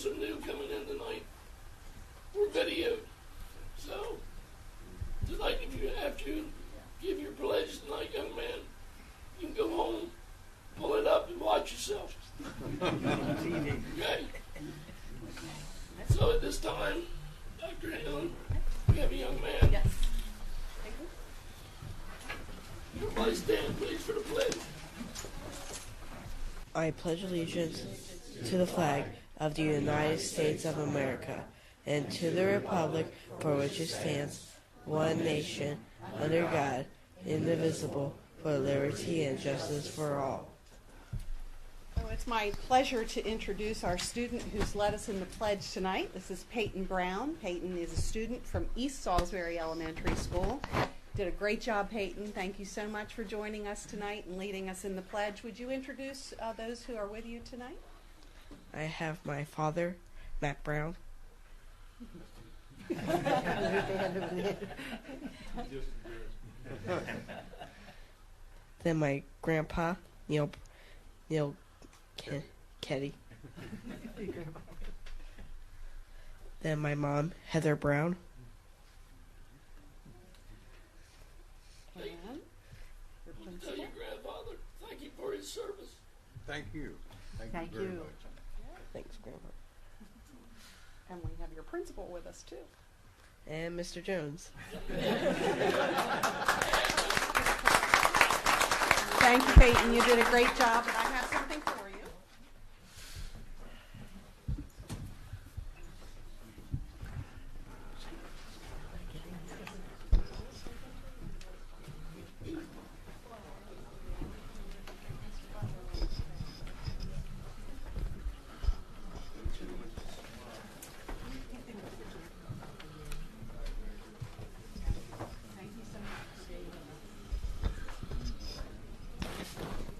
those are new coming in tonight, were videoed. So, tonight, if you have to give your pledge tonight, young man, you can go home, pull it up, and watch yourself. Okay? So at this time, Dr. Halen, we have a young man. Yes. Everybody stand, please, for the pledge. I pledge allegiance to the flag of the United States of America and to the republic for which it stands, one nation, under God, indivisible, for liberty and justice for all. So it's my pleasure to introduce our student who's led us in the pledge tonight. This is Peyton Brown. Peyton is a student from East Salisbury Elementary School. Did a great job, Peyton. Thank you so much for joining us tonight and leading us in the pledge. Would you introduce those who are with you tonight? I have my father, Matt Brown. Then my grandpa, Neil Keddy. Then my mom, Heather Brown. And your Tell principal. your grandfather, thank you for his service. Thank you. Thank you very much. Thanks, Grandpa. And we have your principal with us, too. And Mr. Jones. Thank you, Peyton. You did a great job, and I have something for you.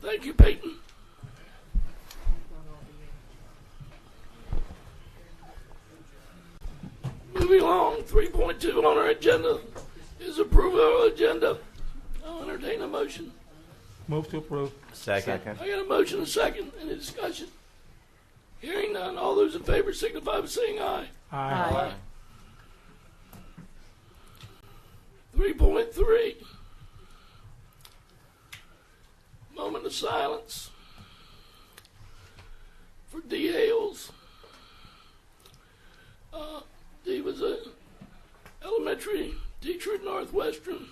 Thank you, Peyton. Moving along, 3.2 on our agenda is approval of our agenda. I'll entertain a motion. Move to approve. Second. I got a motion and a second. Any discussion? Hearing none. All those in favor signify by saying aye. Aye. 3.3. Moment of silence for D. Hales. Dee was an elementary teacher at Northwestern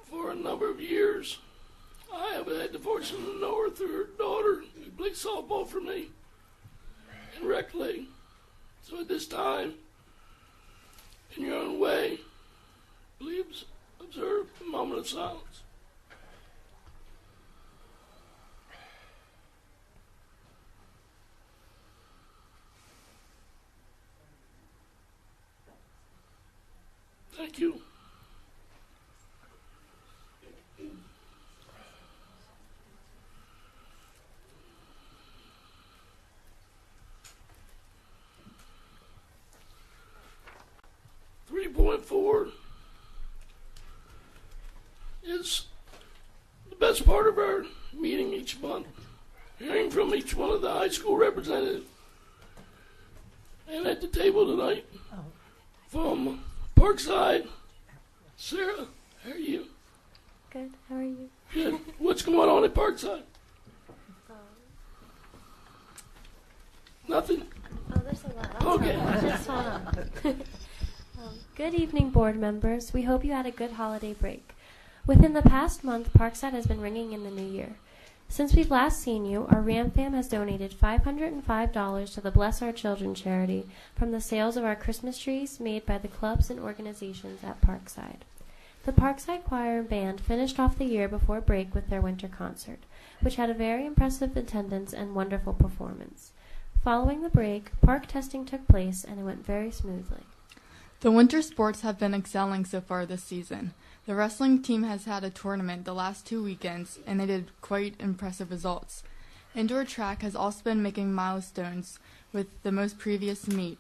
for a number of years. I have had the fortune to know her through her daughter, who played softball for me in rec league. So at this time, in your own way, please observe a moment of silence. Thank you. .4 is the best part of our meeting each month, hearing from each one of the high school representatives. And at the table tonight, from Parkside, Sarah, how are you? Good. How are you? Good. What's going on at Parkside? Nothing? Oh, there's a lot. Okay. Just hold on. Good evening, board members. We hope you had a good holiday break. Within the past month, Parkside has been ringing in the new year. Since we've last seen you, our Ram Fam has donated $505 to the Bless Our Children charity from the sales of our Christmas trees made by the clubs and organizations at Parkside. The Parkside Choir and Band finished off the year before break with their winter concert, which had a very impressive attendance and wonderful performance. Following the break, park testing took place and it went very smoothly. The winter sports have been excelling so far this season. The wrestling team has had a tournament the last 2 weekends, and they did quite impressive results. Indoor track has also been making milestones with the most previous meet,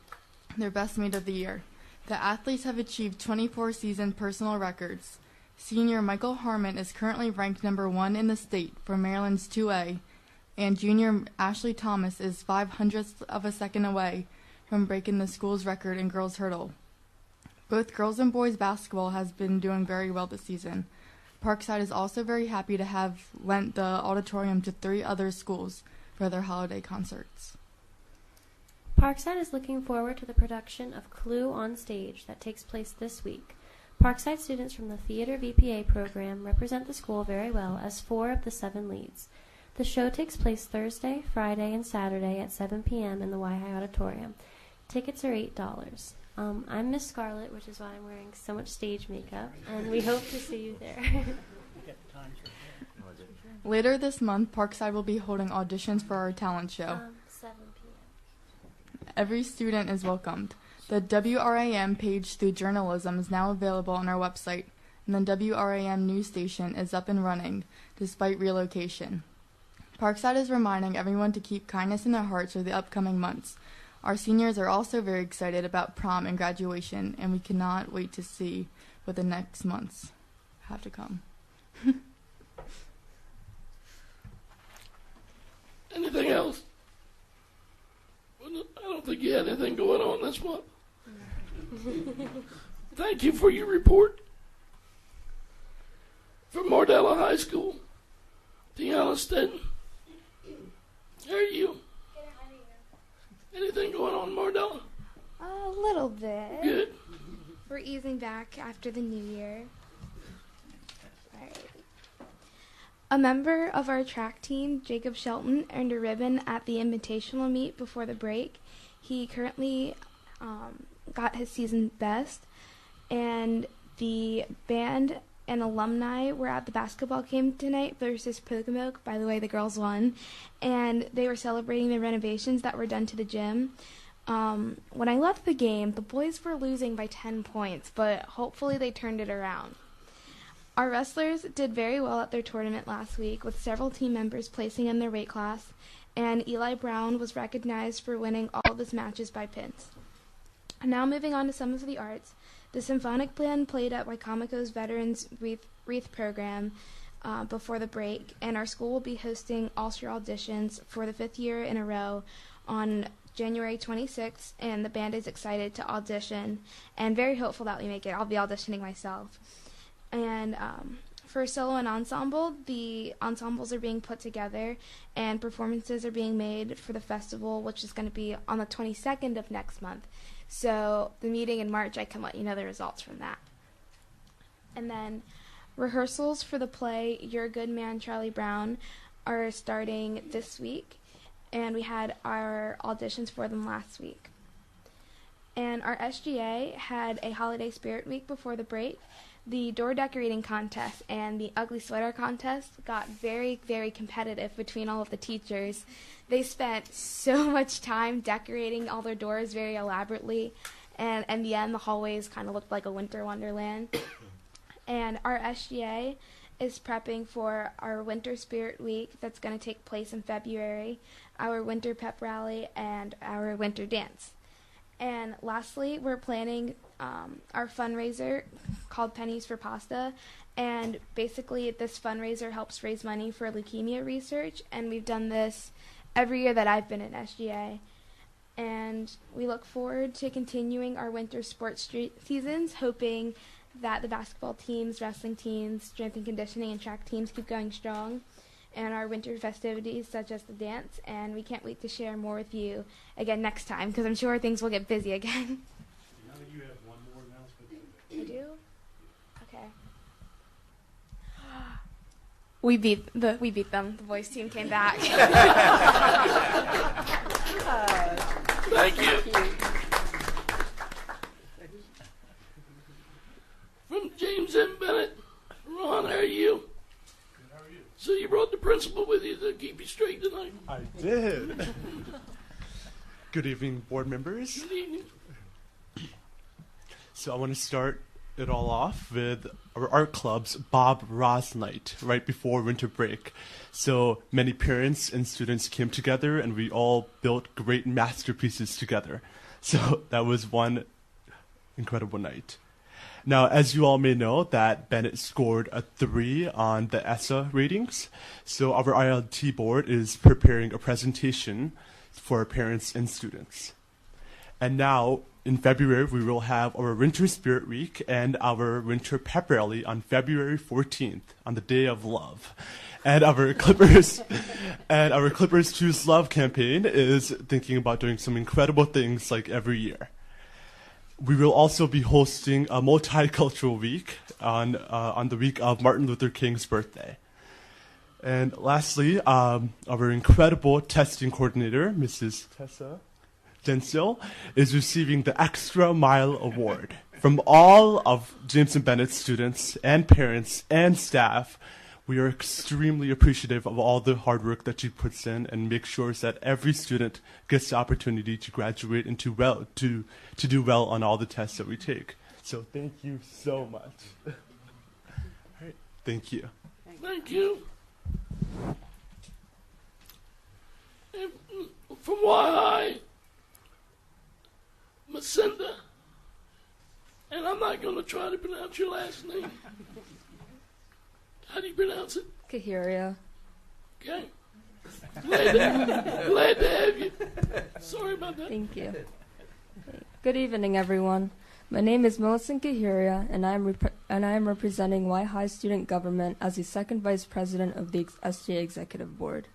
their best meet of the year. The athletes have achieved 24 season personal records. Senior Michael Harmon is currently ranked number 1 in the state for Maryland's 2A and junior Ashley Thomas is 0.05 of a second away from breaking the school's record in girls hurdle. Both girls and boys basketball has been doing very well this season. Parkside is also very happy to have lent the auditorium to 3 other schools for their holiday concerts. Parkside is looking forward to the production of Clue on Stage that takes place this week. Parkside students from the Theater VPA program represent the school very well as 4 of the 7 leads. The show takes place Thursday, Friday, and Saturday at 7 p.m. in the Y-High Auditorium. Tickets are $8. I'm Miss Scarlett, which is why I'm wearing so much stage makeup, and we hope to see you there. Later this month, Parkside will be holding auditions for our talent show. 7 p.m. Every student is welcomed. The WRAM page through journalism is now available on our website, and the WRAM news station is up and running, despite relocation. Parkside is reminding everyone to keep kindness in their hearts for the upcoming months. Our seniors are also very excited about prom and graduation, and we cannot wait to see what the next months have to come. Anything else? Well, I don't think you had anything going on this month. Thank you for your report. From Mardella High School, Deanna Stenton. How are you? Anything going on, Mardella? A little bit. Good. We're easing back after the new year. Alright. A member of our track team, Jacob Shelton, earned a ribbon at the invitational meet before the break. He currently got his season best, and the band and alumni were at the basketball game tonight versus Wicomico. By the way, the girls won, and they were celebrating the renovations that were done to the gym. When I left the game, the boys were losing by 10 points, but hopefully they turned it around. Our wrestlers did very well at their tournament last week, with several team members placing in their weight class, and Eli Brown was recognized for winning all of his matches by pins. Now moving on to some of the arts. The symphonic band played at Wicomico's Veterans Wreath program before the break, and our school will be hosting All-Star auditions for the 5th year in a row on January 26th, and the band is excited to audition and very hopeful that we make it. I'll be auditioning myself. And for solo and ensemble, the ensembles are being put together and performances are being made for the festival, which is going to be on the 22nd of next month. So the meeting in March, I can let you know the results from that. And then rehearsals for the play You're a Good Man, Charlie Brown are starting this week, and we had our auditions for them last week. And our SGA had a holiday spirit week before the break. The door decorating contest and the ugly sweater contest got very, very competitive between all of the teachers. They spent so much time decorating all their doors very elaborately, and in the end, the hallways kind of looked like a winter wonderland. And our SGA is prepping for our Winter Spirit Week that's going to take place in February, our Winter Pep Rally, and our Winter Dance. And lastly, we're planning our fundraiser called Pennies for Pasta, and basically this fundraiser helps raise money for leukemia research, and we've done this every year that I've been in SGA. And we look forward to continuing our winter sports seasons, hoping that the basketball teams, wrestling teams, strength and conditioning, and track teams keep going strong, and our winter festivities such as the dance, and we can't wait to share more with you again next time, because I'm sure things will get busy again. Now that you have one more announcement. I do? Okay. We beat them. The boys team came back. Thank you. From James M. Bennett. Ron, how are you? Good, how are you? So you brought the principal with you to keep you straight tonight? I did. Good evening, board members. Good evening. So I want to start it all off with our art club's Bob Ross night right before winter break. So many parents and students came together and we all built great masterpieces together. So that was one incredible night. Now, as you all may know, that Bennett scored a 3 on the ESSA ratings. So our ILT board is preparing a presentation for parents and students. And now, in February, we will have our Winter Spirit Week and our Winter Pep Rally on February 14th, on the Day of Love. And our Clippers Choose Love campaign is thinking about doing some incredible things like every year. We will also be hosting a multicultural week on the week of Martin Luther King's birthday. And lastly, our incredible testing coordinator, Mrs. Tessa Densil, is receiving the Extra Mile Award from all of James and Bennett's students and parents and staff. We are extremely appreciative of all the hard work that she puts in and make sure that every student gets the opportunity to graduate and to do well on all the tests that we take. So thank you so much. All right, thank you. Thank you. And from YI, Macinda, and I'm not going to try to pronounce your last name. How do you pronounce it? Kahiria. Okay. Glad to have you. Sorry about that. Thank you. Good evening, everyone. My name is Millicent Kahiria, and I am representing Y High Student Government as the second vice president of the SJ Executive Board.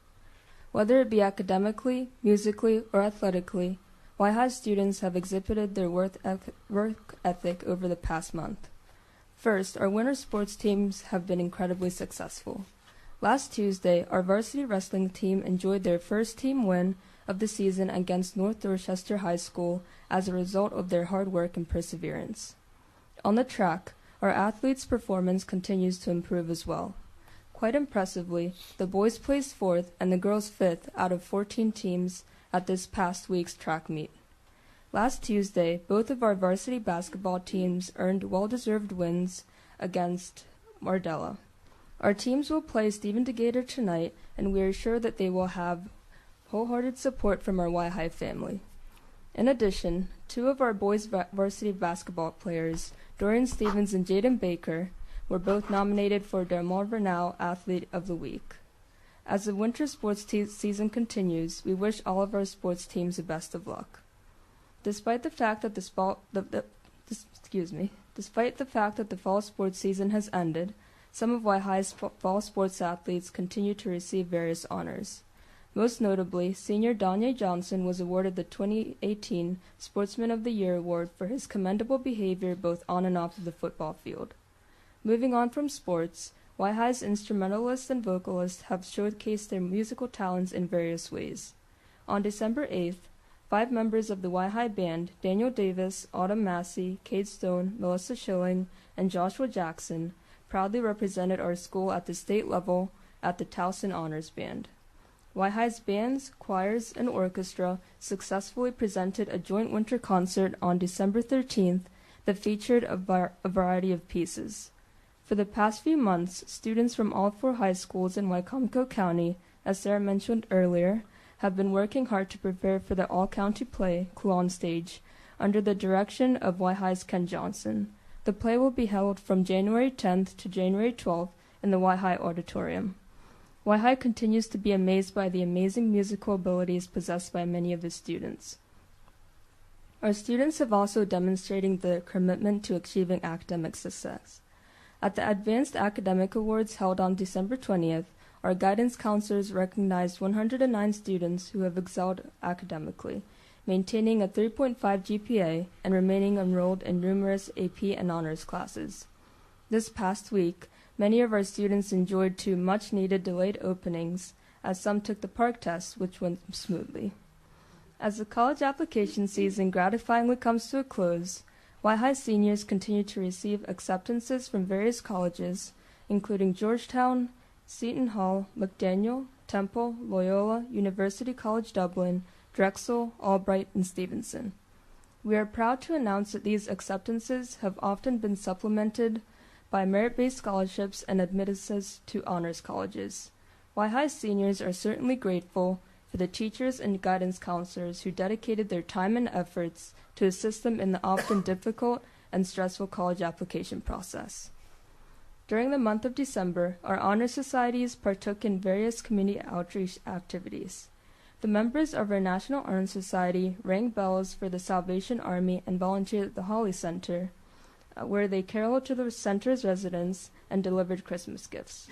Whether it be academically, musically, or athletically, Y High students have exhibited their work ethic over the past month. First, our winter sports teams have been incredibly successful. Last Tuesday, our varsity wrestling team enjoyed their first team win of the season against North Dorchester High School as a result of their hard work and perseverance. On the track, our athletes' performance continues to improve as well. Quite impressively, the boys placed 4th and the girls 5th out of 14 teams at this past week's track meet. Last Tuesday, both of our varsity basketball teams earned well-deserved wins against Mardella. Our teams will play Stephen DeGator tonight, and we are sure that they will have wholehearted support from our Y High family. In addition, 2 of our boys' varsity basketball players, Dorian Stevens and Jaden Baker, were both nominated for Del Mar Vernal Athlete of the Week. As the winter sports season continues, we wish all of our sports teams the best of luck. Despite the fact that the fall sports season has ended, some of Y High's fall sports athletes continue to receive various honors. Most notably, senior Danye Johnson was awarded the 2018 Sportsman of the Year award for his commendable behavior both on and off of the football field. Moving on from sports, Y High's instrumentalists and vocalists have showcased their musical talents in various ways. On December 8th, 5 members of the Y High Band, Daniel Davis, Autumn Massey, Kate Stone, Melissa Schilling, and Joshua Jackson, proudly represented our school at the state level at the Towson Honors Band. Y High's bands, choirs, and orchestra successfully presented a joint winter concert on December 13th that featured a variety of pieces. For the past few months, students from all 4 high schools in Wicomico County, as Sarah mentioned earlier, have been working hard to prepare for the all-county play, Coulon Stage, under the direction of Y High's Ken Johnson. The play will be held from January 10th to January 12th in the Y High Auditorium. Y High continues to be amazed by the amazing musical abilities possessed by many of its students. Our students have also demonstrated their commitment to achieving academic success. At the Advanced Academic Awards held on December 20th, our guidance counselors recognized 109 students who have excelled academically, maintaining a 3.5 GPA and remaining enrolled in numerous AP and honors classes. This past week, many of our students enjoyed 2 much-needed delayed openings, as some took the park test, which went smoothly. As the college application season gratifyingly comes to a close, Y High seniors continue to receive acceptances from various colleges, including Georgetown, Seton Hall, McDaniel, Temple, Loyola, University College Dublin, Drexel, Albright, and Stevenson. We are proud to announce that these acceptances have often been supplemented by merit-based scholarships and admittances to honors colleges. Y High seniors are certainly grateful for the teachers and guidance counselors who dedicated their time and efforts to assist them in the often difficult and stressful college application process. During the month of December, our honor societies partook in various community outreach activities. The members of our National Honor Society rang bells for the Salvation Army and volunteered at the Holly Center, where they caroled to the center's residents and delivered Christmas gifts.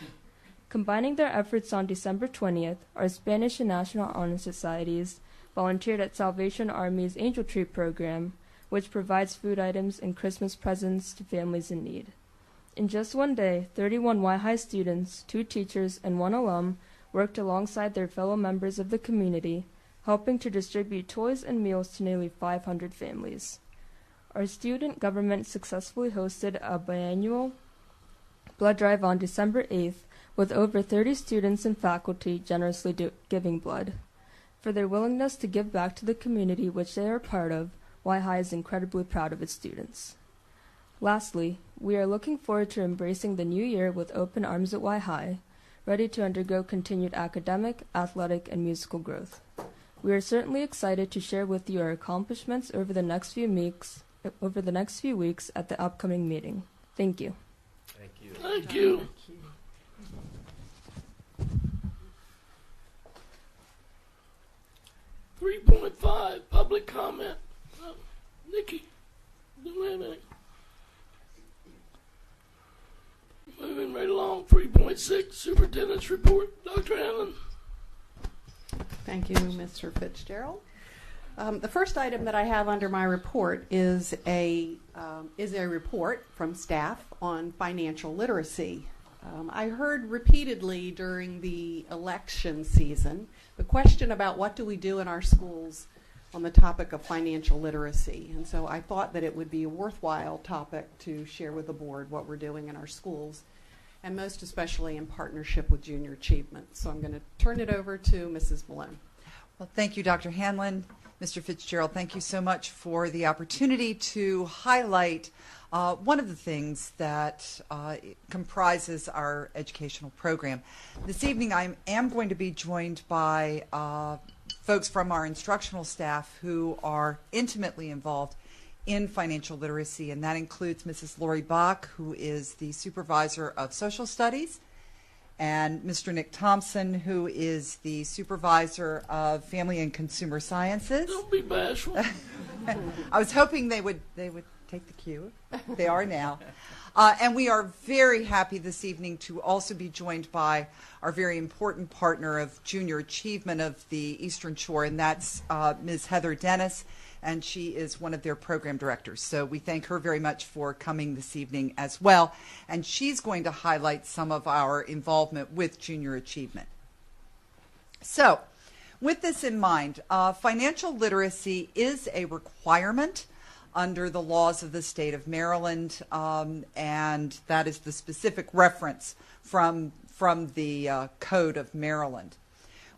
Combining their efforts on December 20th, our Spanish and National Honor Societies volunteered at Salvation Army's Angel Tree program, which provides food items and Christmas presents to families in need. In just one day, 31 Y High students, 2 teachers, and 1 alum worked alongside their fellow members of the community, helping to distribute toys and meals to nearly 500 families. Our student government successfully hosted a biannual blood drive on December 8th, with over 30 students and faculty generously giving blood. For their willingness to give back to the community which they are part of, Y High is incredibly proud of its students. Lastly, we are looking forward to embracing the new year with open arms at Y High, ready to undergo continued academic, athletic, and musical growth. We are certainly excited to share with you our accomplishments over the next few weeks at the upcoming meeting. Thank you. Thank you. Thank you. 3.5 public comment. Nikki, don't have any. Moving right along. 3.6 superintendent's report. Dr. Hanlon. Thank you, Mr. Fitzgerald. The first item that I have under my report is a report from staff on financial literacy. I heard repeatedly during the election season the question about what do we do in our schools on the topic of financial literacy. And so I thought that it would be a worthwhile topic to share with the board what we're doing in our schools, and most especially in partnership with Junior Achievement. So I'm going to turn it over to Mrs. Malone. Well, thank you, Dr. Hanlon. Mr. Fitzgerald, thank you so much for the opportunity to highlight one of the things that comprises our educational program. This evening I am going to be joined by folks from our instructional staff who are intimately involved in financial literacy, and that includes Mrs. Lori Bach, who is the supervisor of social studies, and Mr. Nick Thompson, who is the supervisor of family and consumer sciences. Don't be bashful. I was hoping they would take the cue. They are now. And we are very happy this evening to also be joined by our very important partner of Junior Achievement of the Eastern Shore, and that's Ms. Heather Dennis, and she is one of their program directors. So we thank her very much for coming this evening as well, and she's going to highlight some of our involvement with Junior Achievement. So with this in mind, financial literacy is a requirement under the laws of the state of Maryland, and that is the specific reference from the Code of Maryland.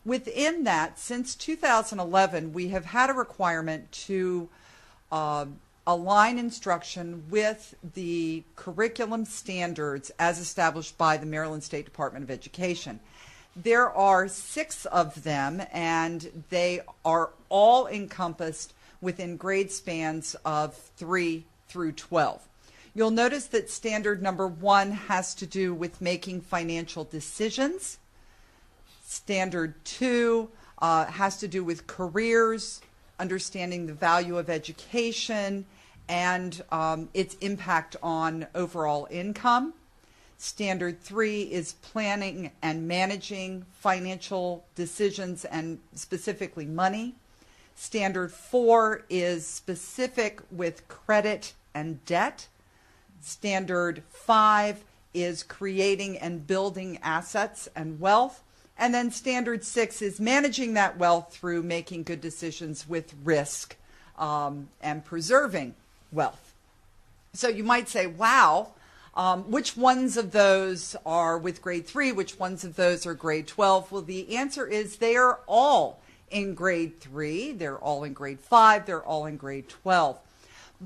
Within that, since 2011, we have had a requirement to align instruction with the curriculum standards as established by the Maryland State Department of Education. There are 6 of them, and they are all encompassed within grade spans of 3 through 12. You'll notice that standard number 1 has to do with making financial decisions. Standard 2 has to do with careers, understanding the value of education, and its impact on overall income. Standard 3 is planning and managing financial decisions and specifically money. Standard 4 is specific with credit and debt. Standard 5 is creating and building assets and wealth. And then Standard 6 is managing that wealth through making good decisions with risk and preserving wealth. So you might say, wow, which ones of those are with grade 3? Which ones of those are grade 12? Well, the answer is they are all in grade 3. They're all in grade 5. They're all in grade 12.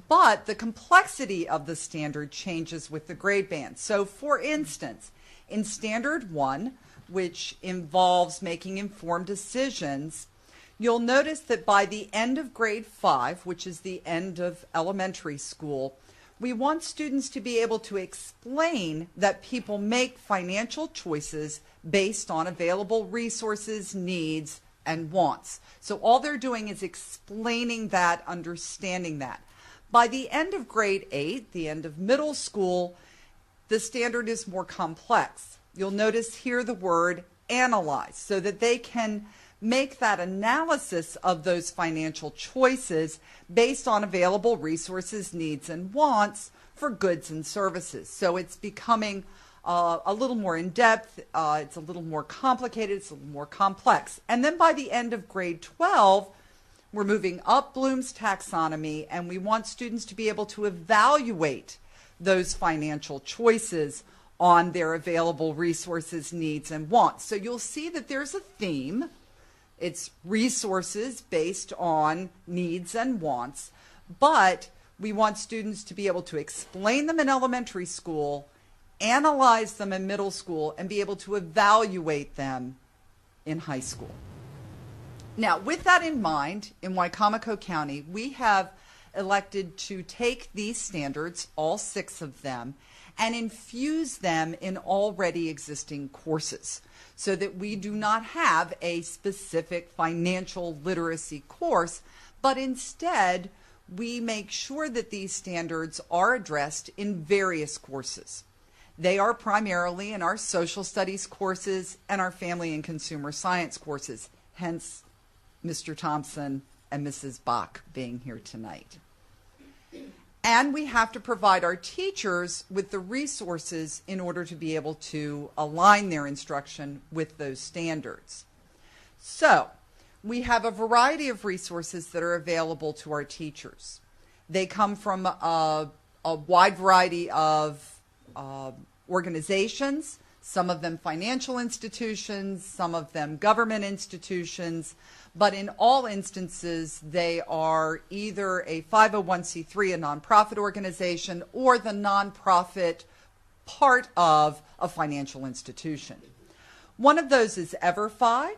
But the complexity of the standard changes with the grade band. So, for instance, in Standard 1, which involves making informed decisions, you'll notice that by the end of grade 5, which is the end of elementary school, we want students to be able to explain that people make financial choices based on available resources, needs, and wants. So all they're doing is explaining that, understanding that. By the end of grade 8, the end of middle school, the standard is more complex. You'll notice here the word analyze, so that they can make that analysis of those financial choices based on available resources, needs, and wants for goods and services. So it's becoming a little more in-depth, it's a little more complicated, it's a little more complex. And then by the end of grade 12, we're moving up Bloom's taxonomy, and we want students to be able to evaluate those financial choices on their available resources, needs, and wants. So you'll see that there's a theme. It's resources based on needs and wants, but we want students to be able to explain them in elementary school, analyze them in middle school, and be able to evaluate them in high school. Now, with that in mind, in Wicomico County, we have elected to take these standards, all 6 of them, and infuse them in already existing courses, so that we do not have a specific financial literacy course, but instead we make sure that these standards are addressed in various courses. They are primarily in our social studies courses and our family and consumer science courses, hence Mr. Thompson and Mrs. Bach being here tonight. And we have to provide our teachers with the resources in order to be able to align their instruction with those standards. So we have a variety of resources that are available to our teachers. They come from a wide variety of organizations, some of them financial institutions, some of them government institutions, but in all instances, they are either a 501c3, a nonprofit organization, or the nonprofit part of a financial institution. One of those is EverFi,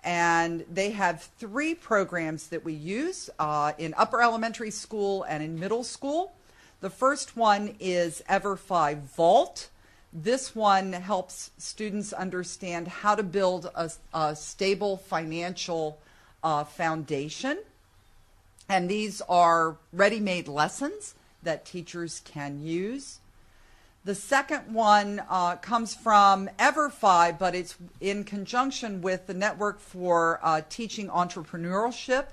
and they have 3 programs that we use in upper elementary school and in middle school. The first one is EverFi Vault. This one helps students understand how to build a stable financial foundation. And these are ready-made lessons that teachers can use. The second one comes from EverFi, but it's in conjunction with the Network for Teaching Entrepreneurship.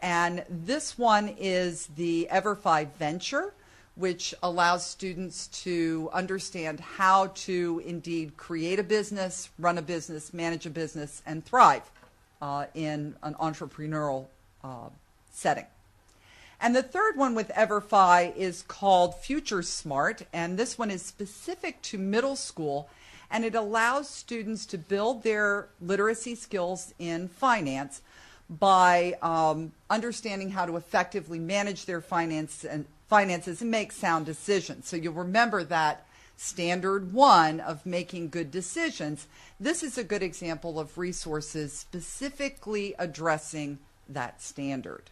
And this one is the EverFi Venture, which allows students to understand how to indeed create a business, run a business, manage a business, and thrive in an entrepreneurial setting. And the third one with EverFi is called Future Smart, and this one is specific to middle school, and it allows students to build their literacy skills in finance by understanding how to effectively manage their finances and make sound decisions. So you'll remember that standard 1 of making good decisions. This is a good example of resources specifically addressing that standard.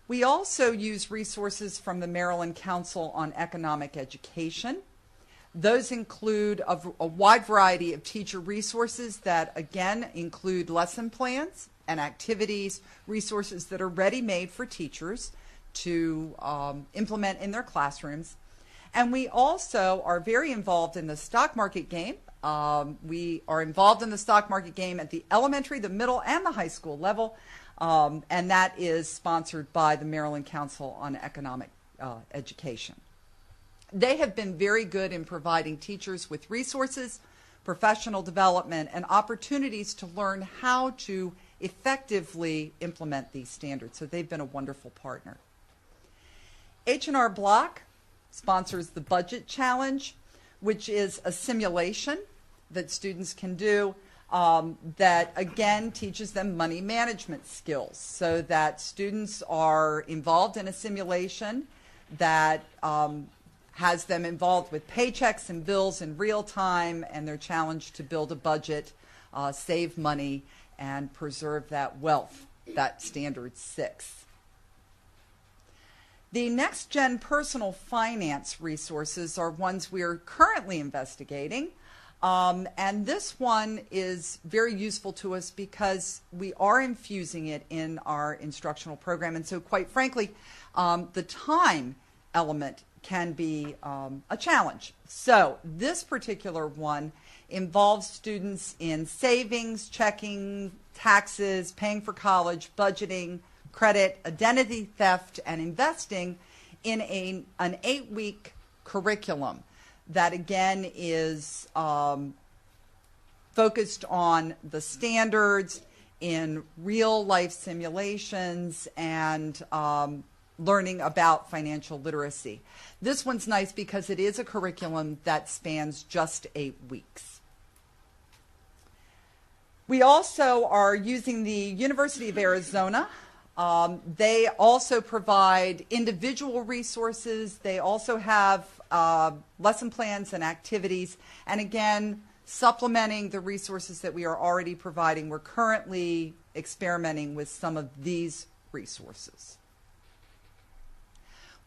We also use resources from the Maryland Council on Economic Education. Those include a wide variety of teacher resources that, again, include lesson plans and activities, resources that are ready-made for teachers to implement in their classrooms. And we also are very involved in the stock market game. We are involved in the stock market game at the elementary, the middle, and the high school level. And that is sponsored by the Maryland Council on Economic Education. They have been very good in providing teachers with resources, professional development, and opportunities to learn how to effectively implement these standards. So they've been a wonderful partner. H&R Block sponsors the Budget Challenge, which is a simulation that students can do that, again, teaches them money management skills, so that students are involved in a simulation that has them involved with paychecks and bills in real time, and they're challenged to build a budget, save money, and preserve that wealth, that standard 6. The Next Gen Personal Finance resources are ones we are currently investigating. And this one is very useful to us because we are infusing it in our instructional program. And so, quite frankly, the time element can be a challenge. So this particular one involves students in savings, checking, taxes, paying for college, budgeting, credit, identity theft, and investing in an 8-week curriculum that again is focused on the standards in real life simulations and learning about financial literacy. This one's nice because it is a curriculum that spans just 8 weeks. We also are using the University of Arizona. They also provide individual resources. They also have lesson plans and activities. And again, supplementing the resources that we are already providing. We're currently experimenting with some of these resources.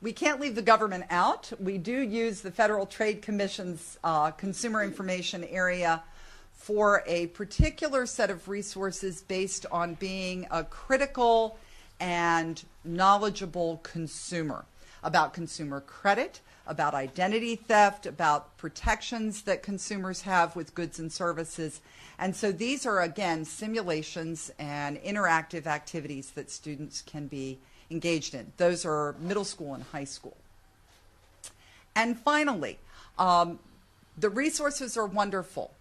We can't leave the government out. We do use the Federal Trade Commission's consumer information area for a particular set of resources based on being a critical and knowledgeable consumer about consumer credit, about identity theft, about protections that consumers have with goods and services. And so these are, again, simulations and interactive activities that students can be engaged in. Those are middle school and high school. And finally, the resources are wonderful,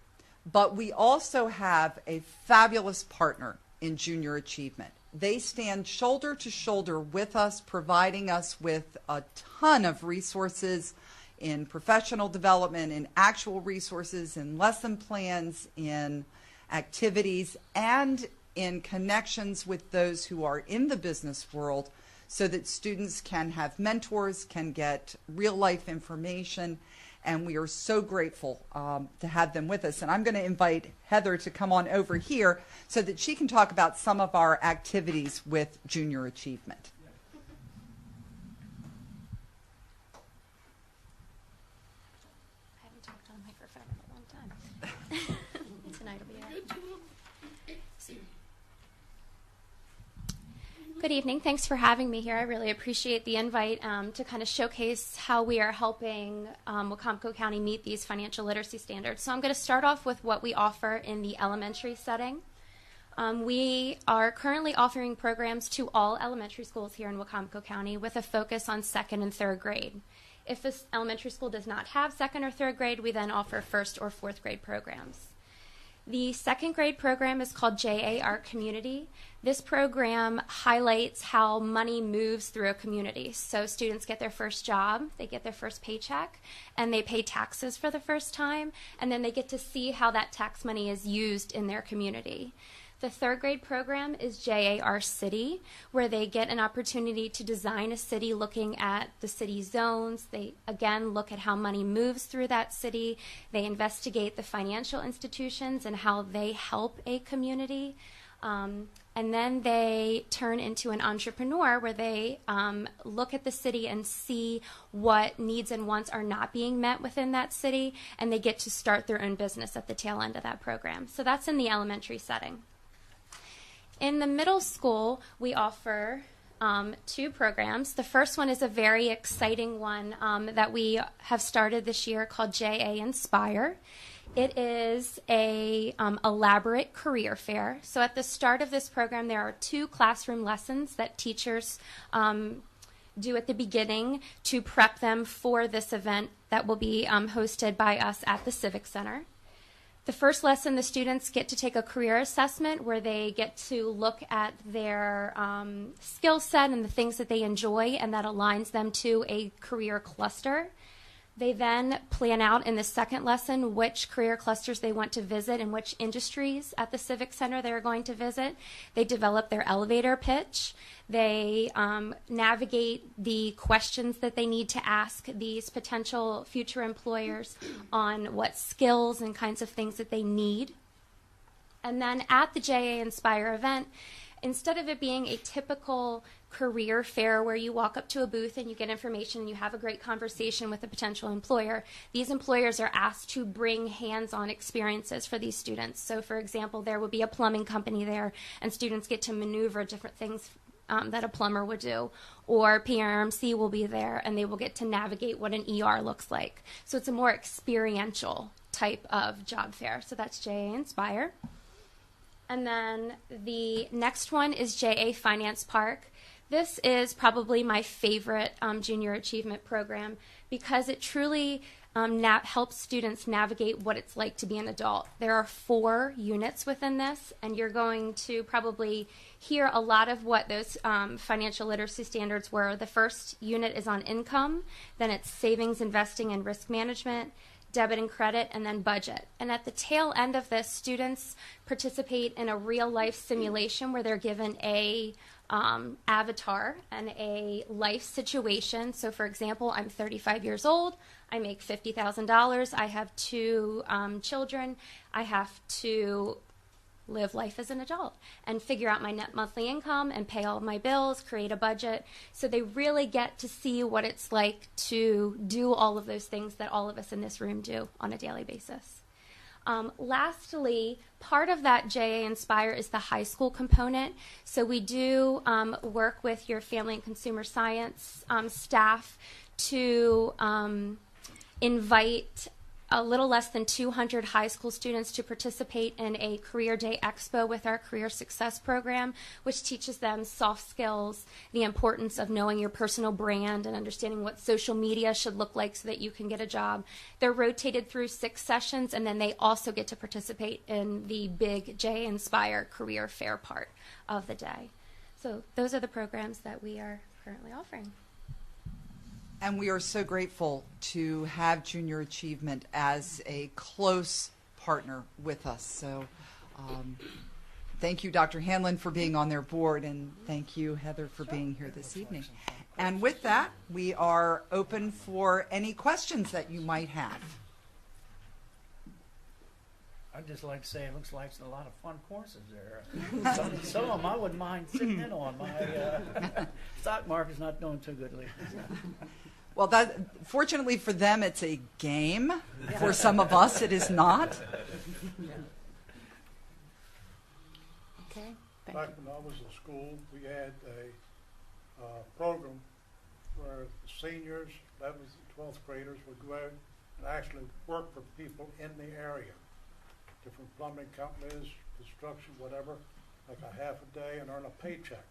but we also have a fabulous partner in junior achievement. They stand shoulder to shoulder with us, providing us with a ton of resources in professional development, in actual resources, in lesson plans, in activities, and in connections with those who are in the business world so that students can have mentors, can get real life information, and we are so grateful to have them with us. And I'm going to invite Heather to come on over here so that she can talk about some of our activities with junior achievement. I haven't talked on a microphone in a long time. Tonight will be all right. Good evening. Thanks for having me here. I really appreciate the invite to kind of showcase how we are helping Wicomico County meet these financial literacy standards. So I'm going to start off with what we offer in the elementary setting. We are currently offering programs to all elementary schools here in Wicomico County with a focus on 2nd and 3rd grade. If this elementary school does not have 2nd or 3rd grade, we then offer 1st or 4th grade programs. The 2nd grade program is called JAR Community. This program highlights how money moves through a community. So students get their first job, they get their first paycheck, and they pay taxes for the first time, and then they get to see how that tax money is used in their community. The 3rd grade program is JAR City, where they get an opportunity to design a city looking at the city zones. They, again, look at how money moves through that city. They investigate the financial institutions and how they help a community. And then they turn into an entrepreneur where they look at the city and see what needs and wants are not being met within that city, and they get to start their own business at the tail end of that program. So that's in the elementary setting. In the middle school, we offer 2 programs. The first one is a very exciting one that we have started this year called JA Inspire. It is a elaborate career fair. So at the start of this program, there are 2 classroom lessons that teachers do at the beginning to prep them for this event that will be hosted by us at the Civic Center. The first lesson, the students get to take a career assessment where they get to look at their skill set and the things that they enjoy, and that aligns them to a career cluster. They then plan out in the second lesson which career clusters they want to visit and which industries at the Civic Center they're going to visit. They develop their elevator pitch. They navigate the questions that they need to ask these potential future employers on what skills and kinds of things that they need. And then at the JA Inspire event, instead of it being a typical career fair where you walk up to a booth and you get information and you have a great conversation with a potential employer, these employers are asked to bring hands-on experiences for these students. So for example, there will be a plumbing company there and students get to maneuver different things that a plumber would do, or PRMC will be there and they will get to navigate what an ER looks like. So it's a more experiential type of job fair. So that's JA Inspire. And then the next one is JA Finance Park. This is probably my favorite junior achievement program because it truly helps students navigate what it's like to be an adult. There are 4 units within this, and you're going to probably hear a lot of what those financial literacy standards were. The first unit is on income, then it's savings, investing, and risk management, debit and credit, and then budget. And at the tail end of this, students participate in a real-life simulation where they're given a avatar and a life situation. So for example, I'm 35 years old, I make $50,000, I have 2 children, I have to live life as an adult and figure out my net monthly income and pay all of my bills, create a budget. So they really get to see what it's like to do all of those things that all of us in this room do on a daily basis. Lastly, part of that JA Inspire is the high school component. So we do work with your family and consumer science staff to invite a little less than 200 high school students to participate in a Career Day Expo with our Career Success program, which teaches them soft skills, the importance of knowing your personal brand and understanding what social media should look like so that you can get a job. They're rotated through 6 sessions, and then they also get to participate in the big JA Inspire Career Fair part of the day. So those are the programs that we are currently offering. And we are so grateful to have Junior Achievement as a close partner with us. So thank you, Dr. Hanlon, for being on their board, and thank you, Heather, for being here this evening. And with that, we are open for any questions that you might have. I'd just like to say it looks like it's a lot of fun courses there. Some of them I wouldn't mind sitting in on. My stock market's not doing too good lately. Well, fortunately for them, it's a game. For some of us, it is not. Okay. Back when I was in school, we had a program where the seniors, 11th and 12th graders, would go out and actually work for people in the area. Different plumbing companies, construction, whatever, like a half a day and earn a paycheck.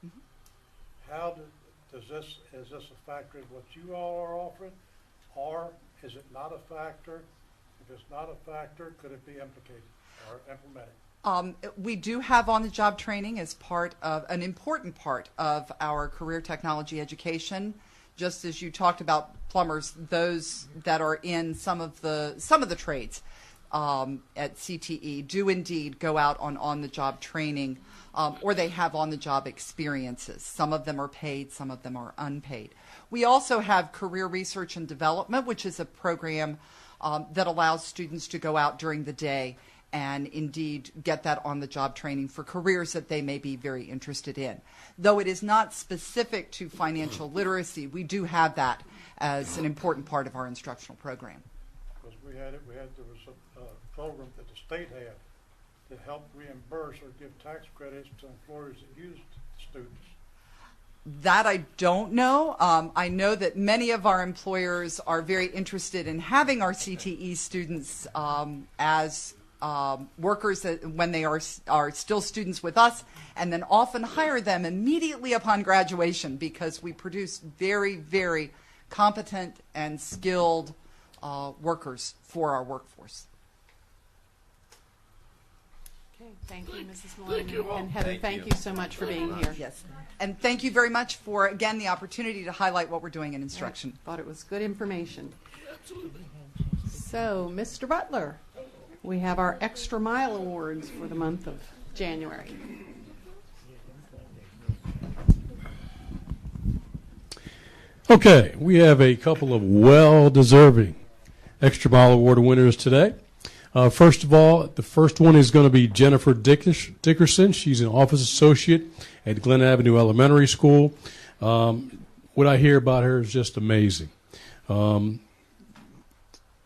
Mm-hmm. Is this a factor in what you all are offering, or is it not a factor? If it's not a factor, could it be implicated or implemented? We do have on-the-job training as part of an important part of our career technology education. Just as you talked about plumbers, those that are in some of the trades at CTE do indeed go out on the job training, or they have on-the-job experiences. Some of them are paid, some of them are unpaid. We also have career research and development, which is a program that allows students to go out during the day and indeed get that on-the-job training for careers that they may be very interested in. Though it is not specific to financial literacy, we do have that as an important part of our instructional program. Because there was a program that the state had that helped reimburse or give tax credits to employers that used students. That I don't know. I know that many of our employers are very interested in having our CTE students as workers when they are still students with us, and then often hire them immediately upon graduation because we produce very, very competent and skilled workers for our workforce. Okay, thank you, Mrs. Malone. And Heather, thank you so much for being here. Yes, and thank you very much for, again, the opportunity to highlight what we're doing in instruction. I thought it was good information. Absolutely. So, Mr. Butler, we have our Extra Mile Awards for the month of January. Okay, we have a couple of well-deserving Extra Mile Award winners today. First of all, the first one is going to be Jennifer Dickerson. She's an office associate at Glen Avenue Elementary School. What I hear about her is just amazing.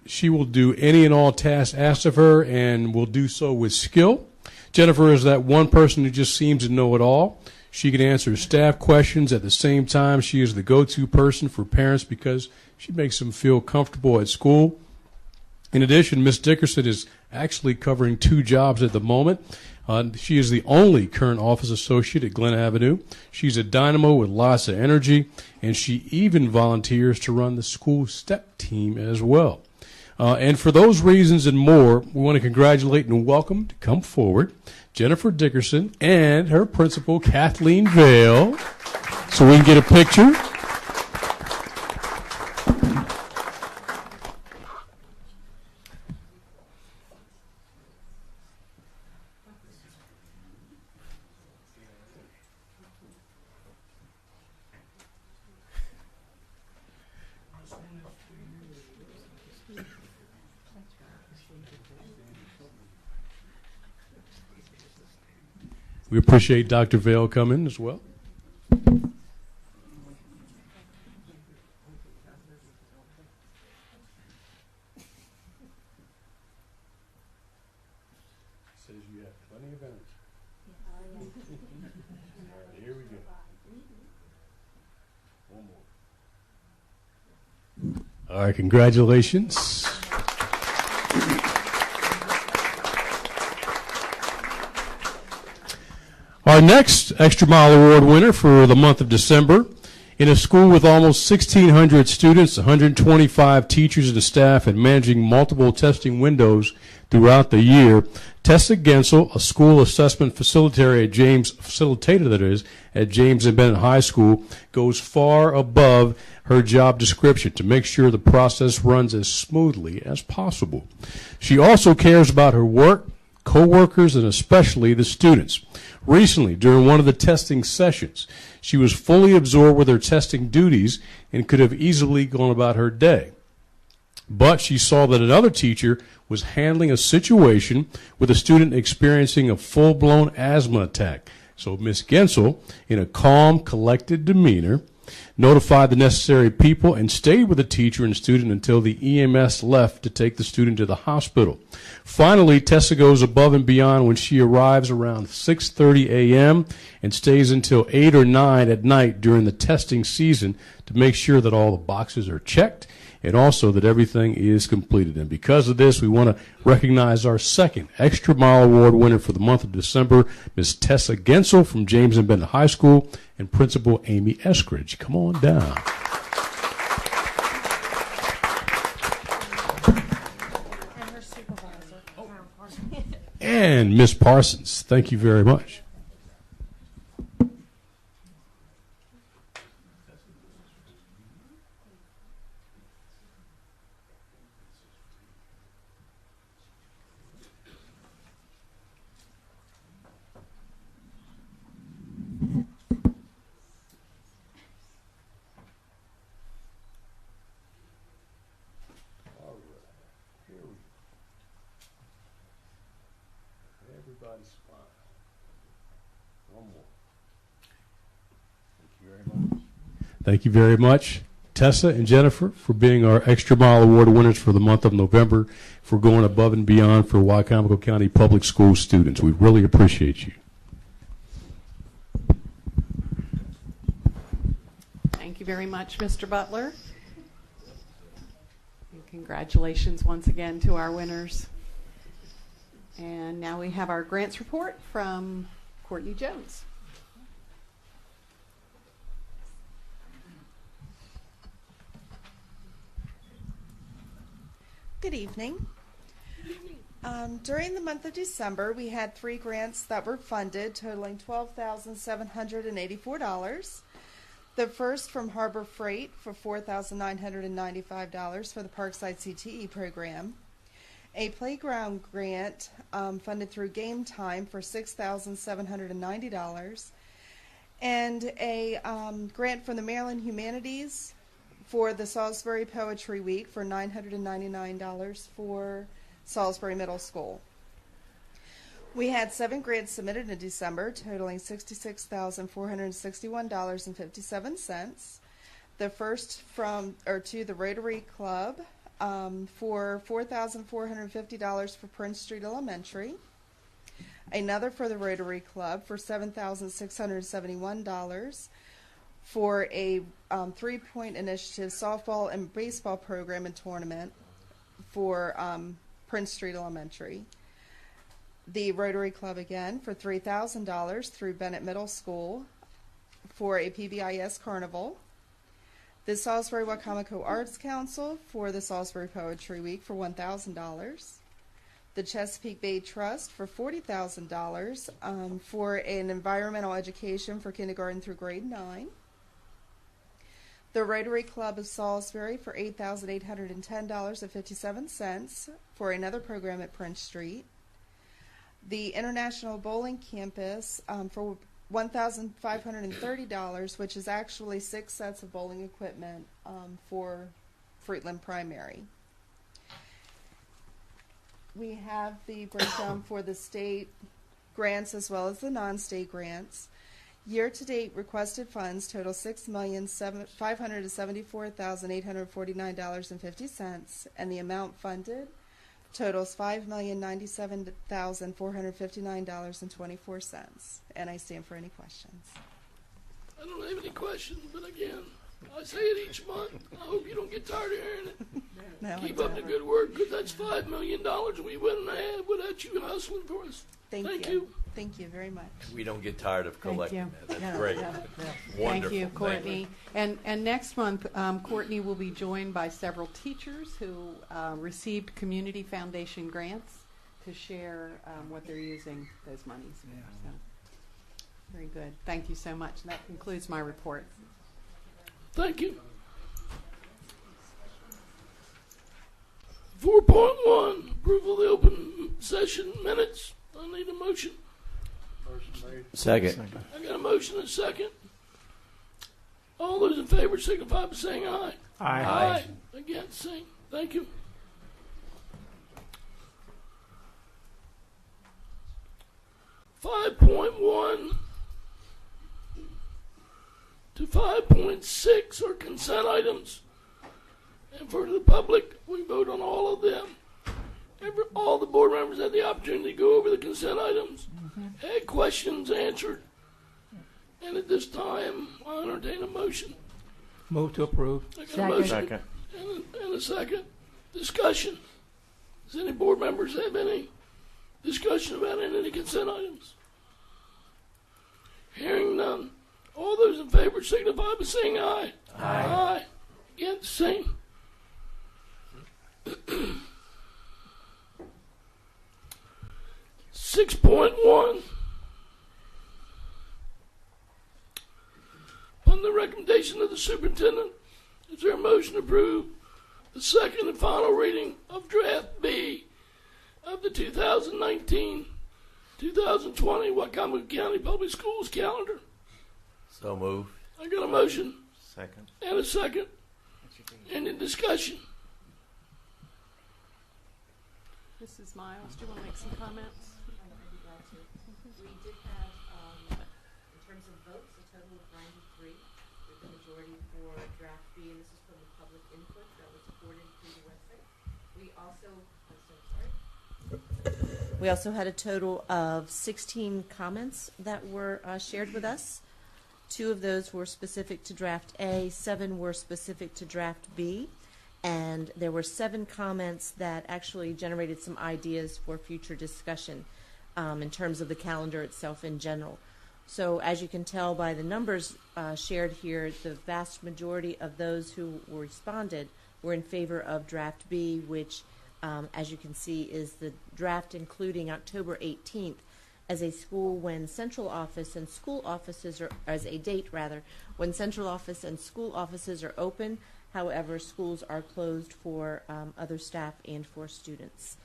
She will do any and all tasks asked of her and will do so with skill. Jennifer is that one person who just seems to know it all. She can answer staff questions. At the same time, she is the go-to person for parents because she makes them feel comfortable at school. In addition, Ms. Dickerson is actually covering 2 jobs at the moment. She is the only current office associate at Glen Avenue. She's a dynamo with lots of energy, and she even volunteers to run the school step team as well. And for those reasons and more, we want to congratulate and welcome to come forward Jennifer Dickerson and her principal, Kathleen Vale, so we can get a picture. We appreciate Dr. Vale coming as well. Says you have plenty of energy. All right, here we go. One more. All right, congratulations. Our next Extra Mile Award winner for the month of December, in a school with almost 1,600 students, 125 teachers and staff, and managing multiple testing windows throughout the year, Tessa Gensel, a school assessment facilitator at James and Bennett High School, goes far above her job description to make sure the process runs as smoothly as possible. She also cares about her work, co-workers, and especially the students. Recently, during one of the testing sessions, she was fully absorbed with her testing duties and could have easily gone about her day. But she saw that another teacher was handling a situation with a student experiencing a full-blown asthma attack. So Ms. Gensel, in a calm, collected demeanor, notified the necessary people and stayed with the teacher and student until the EMS left to take the student to the hospital. Finally, Tessa goes above and beyond when she arrives around 6:30 a.m. and stays until 8 or 9 at night during the testing season to make sure that all the boxes are checked and also that everything is completed. And because of this, we want to recognize our second Extra Mile Award winner for the month of December, Ms. Tessa Gensel from James and Bennett High School, and Principal Amy Eskridge. Come on down. And her supervisor. And Ms. Parsons, thank you very much. Everybody smile. One more. Thank you very much. Thank you very much, Tessa and Jennifer, for being our Extra Mile Award winners for the month of November, for going above and beyond for Wicomico County Public School students. We really appreciate you. Thank you very much, Mr. Butler. And congratulations once again to our winners. And now we have our grants report from Courtney Jones. Good evening. During the month of December, we had 3 grants that were funded, totaling $12,784. The first from Harbor Freight for $4,995 for the Parkside CTE program. A playground grant funded through Game Time for $6,790. And a grant from the Maryland Humanities for the Salisbury Poetry Week for $999 for Salisbury Middle School. We had 7 grants submitted in December, totaling $66,461.57. The first to the Rotary Club for $4,450 for Prince Street Elementary. Another for the Rotary Club for $7,671 for a 3-point initiative softball and baseball program and tournament for Prince Street Elementary. The Rotary Club again for $3,000 through Bennett Middle School for a PBIS carnival. The Salisbury Wicomico Arts Council for the Salisbury Poetry Week for $1,000. The Chesapeake Bay Trust for $40,000 for an environmental education for kindergarten through grade 9. The Rotary Club of Salisbury for $8,810.57 for another program at Prince Street. The International Bowling Campus for $1,530, which is actually 6 sets of bowling equipment for Fruitland Primary. We have the breakdown for the state grants as well as the non-state grants. Year-to-date requested funds total $6,574,849.50, and the amount funded totals $5,097,459.24. And I stand for any questions. I don't have any questions, but again, I say it each month. I hope you don't get tired of hearing it. No, Keep up the good work, because that's $5 million we wouldn't have without you hustling for us. Thank you. Thank you very much. We don't get tired of collecting that. That's No, great. no, no. Wonderful. Thank you, Courtney. And next month, Courtney will be joined by several teachers who received Community Foundation grants to share what they're using those monies for. So, very good. Thank you so much. And that concludes my report. Thank you. 4.1, approval of the open session minutes. I need a motion. Motion made. Second. I got a motion and a second. All those in favor signify by saying aye. Aye. Aye. Against, same. Thank you. $5.1 to 5.6 are consent items. And for the public, we vote on all of them. All the board members had the opportunity to go over the consent items, had questions answered. And at this time, I entertain a motion. Move to approve. I got a motion and a second. Discussion. Does any board members have any discussion about any of the consent items? Hearing none. All those in favor signify by saying aye. Aye. Aye. Against, same. 6.1. On the recommendation of the superintendent, is there a motion to approve the second and final reading of Draft B of the 2019-2020 Wicomico County Public Schools calendar? So moved. I got a motion Second. and a second. Any discussion? Mrs. Miles, do you want to make some comments? We did have, in terms of votes, a total of 93, with the majority for draft B, and this is from the public input that was supported through the website. We also had a total of 16 comments that were shared with us. 2 of those were specific to draft A, 7 were specific to draft B. And there were 7 comments that actually generated some ideas for future discussion in terms of the calendar itself in general. So as you can tell by the numbers shared here, the vast majority of those who responded were in favor of draft B, which, as you can see, is the draft including October 18th as a school when central office and school offices are, as a date rather, when central office and school offices are open. However, schools are closed for other staff and for students.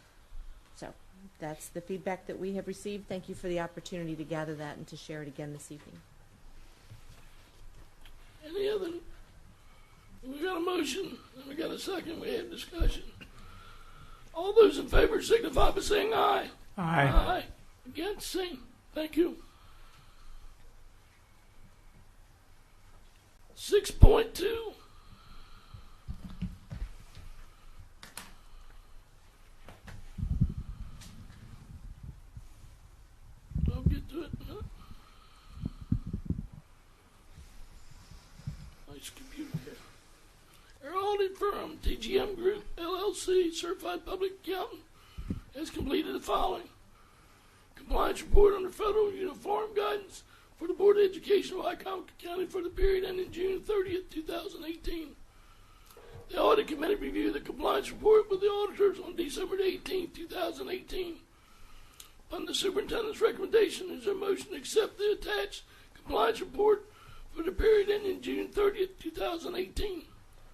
So that's the feedback that we have received. Thank you for the opportunity to gather that and to share it again this evening. Any other? We got a motion and we got a second. We had discussion. All those in favor signify by saying aye. Aye. Aye. Against, same. Thank you. 6.2. I'll get to it in a minute. Nice computer here. Our audit firm, TGM Group, LLC, certified public accountant, has completed the following. Compliance report under federal uniform guidance for the Board of Education of Wicomico County for the period ending June 30th, 2018. The audit committee reviewed the compliance report with the auditors on December 18th, 2018. On the superintendent's recommendation, is there a motion to accept the attached compliance report for the period ending June 30th, 2018?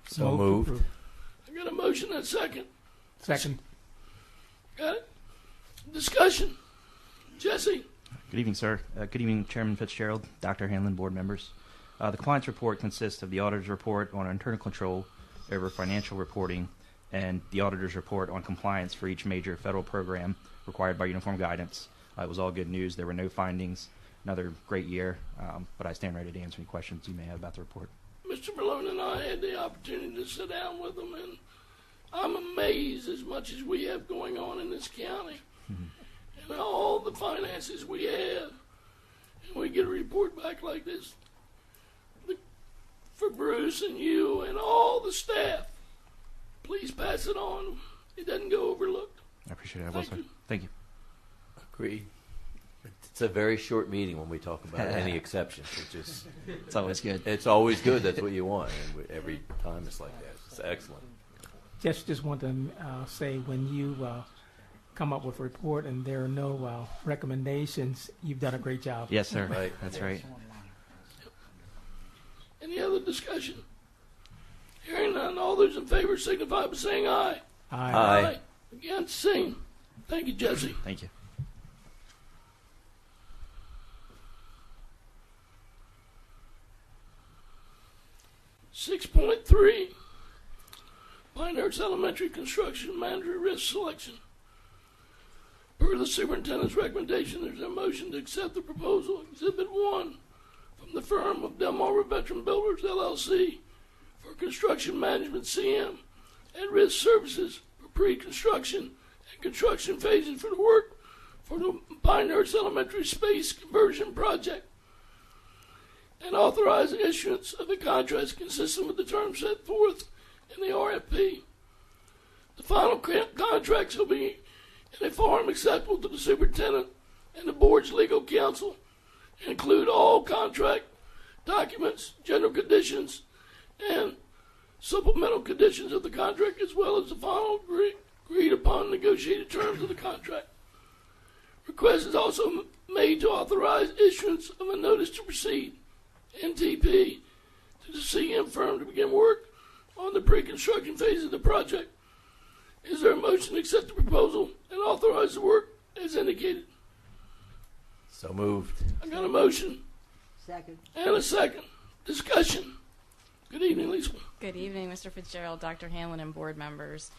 So moved. I got a motion and a second. Second. Got it? Discussion. Jesse. Good evening, sir. Good evening, Chairman Fitzgerald, Dr. Hanlon, board members. The compliance report consists of the auditor's report on internal control over financial reporting and the auditor's report on compliance for each major federal program required by uniform guidance. It was all good news. There were no findings. Another great year, but I stand ready to answer any questions you may have about the report. Mr. Malone and I had the opportunity to sit down with them, and I'm amazed as much as we have going on in this county and all the finances we have, and we get a report back like this. For Bruce and you and all the staff, please pass it on. It doesn't go overlooked. I appreciate it. I will, sir. Thank you. Agreed. It's a very short meeting when we talk about any exceptions. It's always good. It's always good. That's what you want. And every time it's like that. It's excellent. Just want to say, when you come up with a report and there are no recommendations, you've done a great job. Yes, sir. Right. That's right. Any other discussion? Hearing none, all those in favor signify by saying aye. Aye. Aye. Against, same. Thank you, Jesse. Thank you. .3 Pinehurst Elementary Construction Manager Risk Selection. Per the superintendent's recommendation, there's a motion to accept the proposal, Exhibit 1, from the firm of Delmarva Veteran Builders, LLC, for construction management CM and risk services for pre-construction and construction phases for the work for the Pinehurst Elementary Space Conversion Project, and authorize the issuance of a contract consistent with the terms set forth in the RFP. The final contracts will be in a form acceptable to the superintendent and the board's legal counsel, and include all contract documents, general conditions, and supplemental conditions of the contract, as well as the final agreed upon negotiated terms of the contract. Request is also made to authorize issuance of a notice to proceed, NTP, to the CM firm to begin work on the pre-construction phase of the project. Is there a motion to accept the proposal and authorize the work as indicated? So moved. I got a motion. Second. And a second. Discussion. Good evening, Lisa. Good evening, Mr. Fitzgerald, Dr. Hanlon, and board members.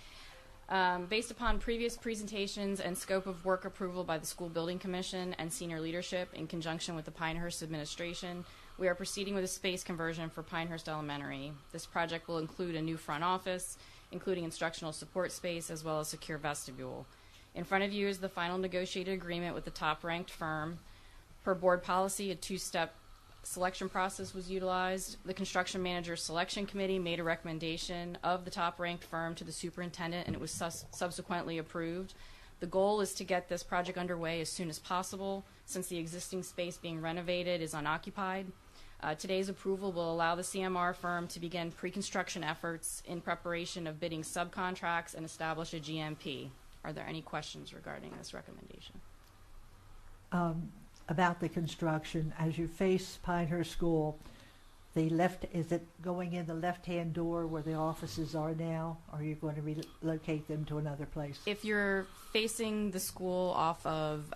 Based upon previous presentations and scope of work approval by the School Building Commission and senior leadership in conjunction with the Pinehurst administration, we are proceeding with a space conversion for Pinehurst Elementary. This project will include a new front office, including instructional support space, as well as secure vestibule. In front of you is the final negotiated agreement with the top-ranked firm. Per board policy, a two-step selection process was utilized. The construction manager selection committee made a recommendation of the top-ranked firm to the superintendent, and it was subsequently approved. The goal is to get this project underway as soon as possible, since the existing space being renovated is unoccupied. Today's approval will allow the CMR firm to begin pre-construction efforts in preparation of bidding subcontracts and establish a GMP. Are there any questions regarding this recommendation? About the construction, as you face Pinehurst School, is it going in the left-hand door where the offices are now, or are you going to relocate them to another place? If you're facing the school off of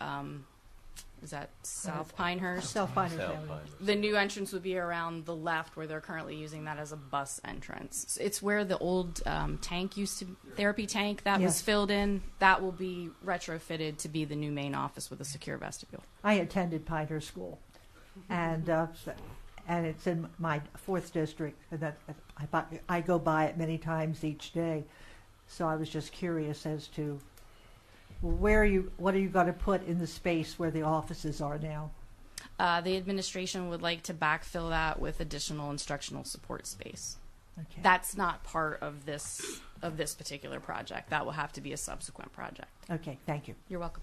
is that South Pinehurst? South Pinehurst South Avenue. Pinehurst. The new entrance would be around the left, where they're currently using that as a bus entrance. It's where the old tank used to, therapy tank that was Yes. filled in. That will be retrofitted to be the new main office with a secure vestibule. I attended Pinehurst School, and it's in my 4th district. And that I go by it many times each day. So I was just curious as to what are you going to put in the space where the offices are now? The administration would like to backfill that with additional instructional support space. Okay. That's not part of this particular project. That will have to be a subsequent project. Okay, thank you. You're welcome.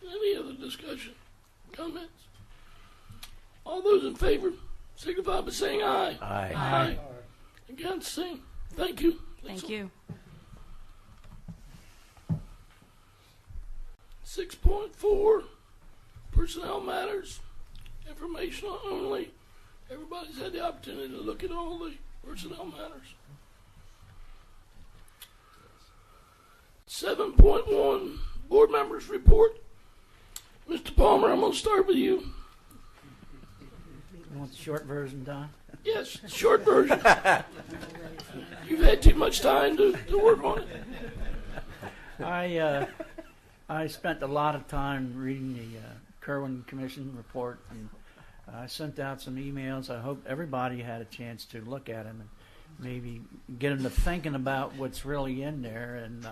Any other discussion, comments? All those in favor signify by saying aye. Aye. Aye. Against, same. Thank you. Thank you. 6.4, personnel matters, informational only. Everybody's had the opportunity to look at all the personnel matters. 7.1, board members report. Mr. Palmer, I'm going to start with you. You want the short version, Don? Yes, short version. You've had too much time to work on it. I spent a lot of time reading the Kerwin Commission report, and I sent out some emails. I hope everybody had a chance to look at them and maybe get them to thinking about what's really in there and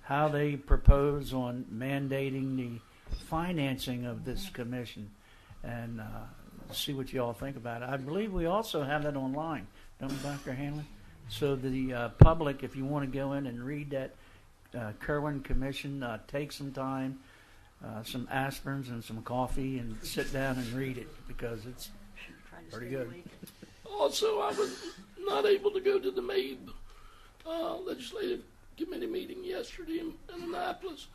how they propose on mandating the financing of this commission, and see what you all think about it. I believe we also have that online, don't we, Dr. Hanlon? So the public, if you want to go in and read that Kerwin Commission, take some time, some aspirins and some coffee, and sit down and read it, because it's pretty good. Also, I was not able to go to the MABE Legislative Committee meeting yesterday in Annapolis.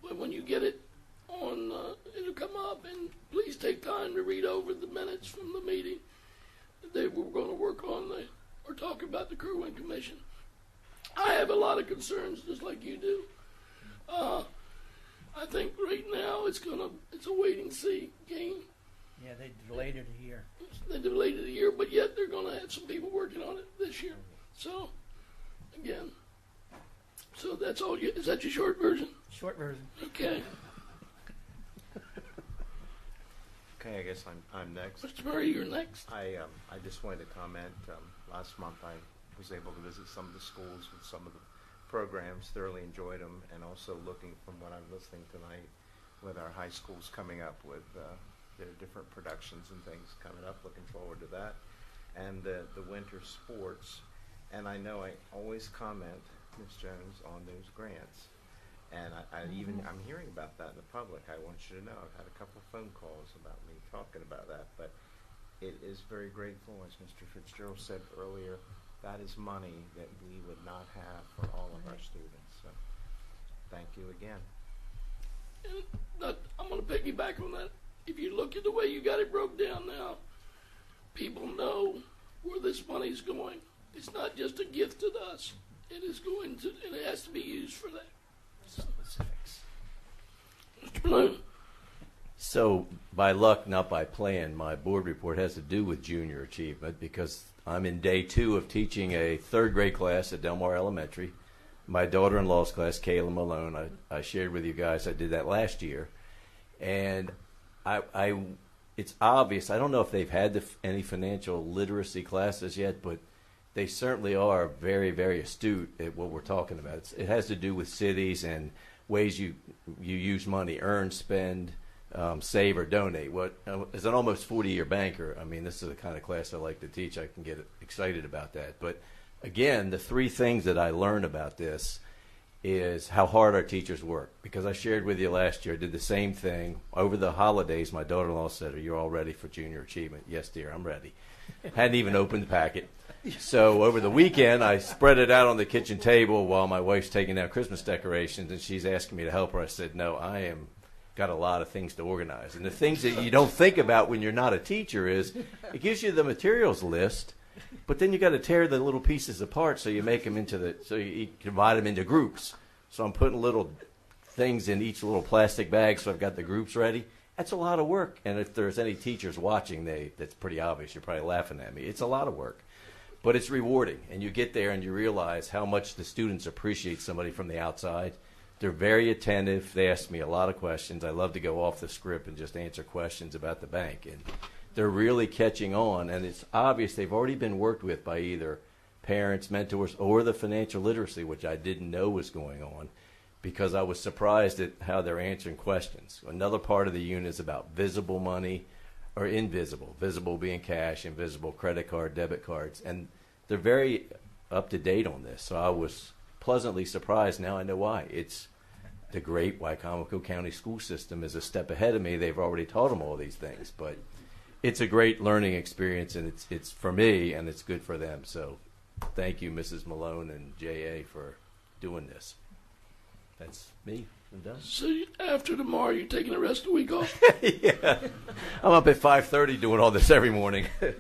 But when you get it on, it'll come up, and please take time to read over the minutes from the meeting. They were going to work on or talk about the Kerwin Commission. I have a lot of concerns, just like you do. I think right now it's a wait and see game. Yeah, they delayed it a year. They delayed it a year, but yet they're going to have some people working on it this year. So, again, so that's all. Is that your short version? Short version. Okay. Okay, I guess I'm next. Mr. Murray, you're next. I just wanted to comment. Last month I was able to visit some of the schools with some of the programs, thoroughly enjoyed them, and also looking from what I'm listening tonight with our high schools coming up with their different productions and things coming up. Looking forward to that. And the winter sports. And I know I always comment, Ms. Jones, on those grants. And I'm hearing about that in the public. I want you to know I've had a couple of phone calls about me talking about that. But it is very grateful, as Mr. Fitzgerald said earlier, that is money that we would not have for all of our students. So thank you again. And I'm going to piggyback on that. If you look at the way you got it broke down now, people know where this money is going. It's not just a gift to us. It is going to, and it has to be used for that. Specifics. Mr. Bloom. So, by luck, not by plan, my board report has to do with junior achievement, because I'm in day 2 of teaching a 3rd grade class at Delmar Elementary. My daughter-in-law's class, Kayla Malone, I shared with you guys, I did that last year. And it's obvious, I don't know if they've had any financial literacy classes yet, but they certainly are very, very astute at what we're talking about. It has to do with cities and ways you use money, earn, spend, save, or donate. As an almost 40-year banker, I mean, this is the kind of class I like to teach. I can get excited about that. But again, the 3 things that I learned about this is how hard our teachers work. Because I shared with you last year, I did the same thing. Over the holidays, my daughter-in-law said, "Are you all ready for junior achievement?" "Yes, dear, I'm ready." Hadn't even opened the packet. So over the weekend, I spread it out on the kitchen table while my wife's taking down Christmas decorations, and she's asking me to help her. I said, "No, I got a lot of things to organize." And the things that you don't think about when you're not a teacher is it gives you the materials list, but then you got to tear the little pieces apart so you make them so you divide them into groups. So I'm putting little things in each little plastic bag, so I've got the groups ready. That's a lot of work. And if there's any teachers watching, that's pretty obvious. You're probably laughing at me. It's a lot of work. But it's rewarding. And you get there and you realize how much the students appreciate somebody from the outside. They're very attentive. They ask me a lot of questions. I love to go off the script and just answer questions about the bank. And they're really catching on. And it's obvious they've already been worked with by either parents, mentors, or the financial literacy, which I didn't know was going on, because I was surprised at how they're answering questions. Another part of the unit is about visible money or invisible. Visible being cash, invisible credit card, debit cards. And they're very up to date on this. So I was pleasantly surprised. Now I know why. It's the great Wicomico County school system is a step ahead of me. They've already taught them all these things. But it's a great learning experience, and it's for me, and it's good for them. So thank you, Mrs. Malone and J.A., for doing this. That's me. I'm done. So after tomorrow, you're taking the rest of the week off? Yeah. I'm up at 5:30 doing all this every morning. Man.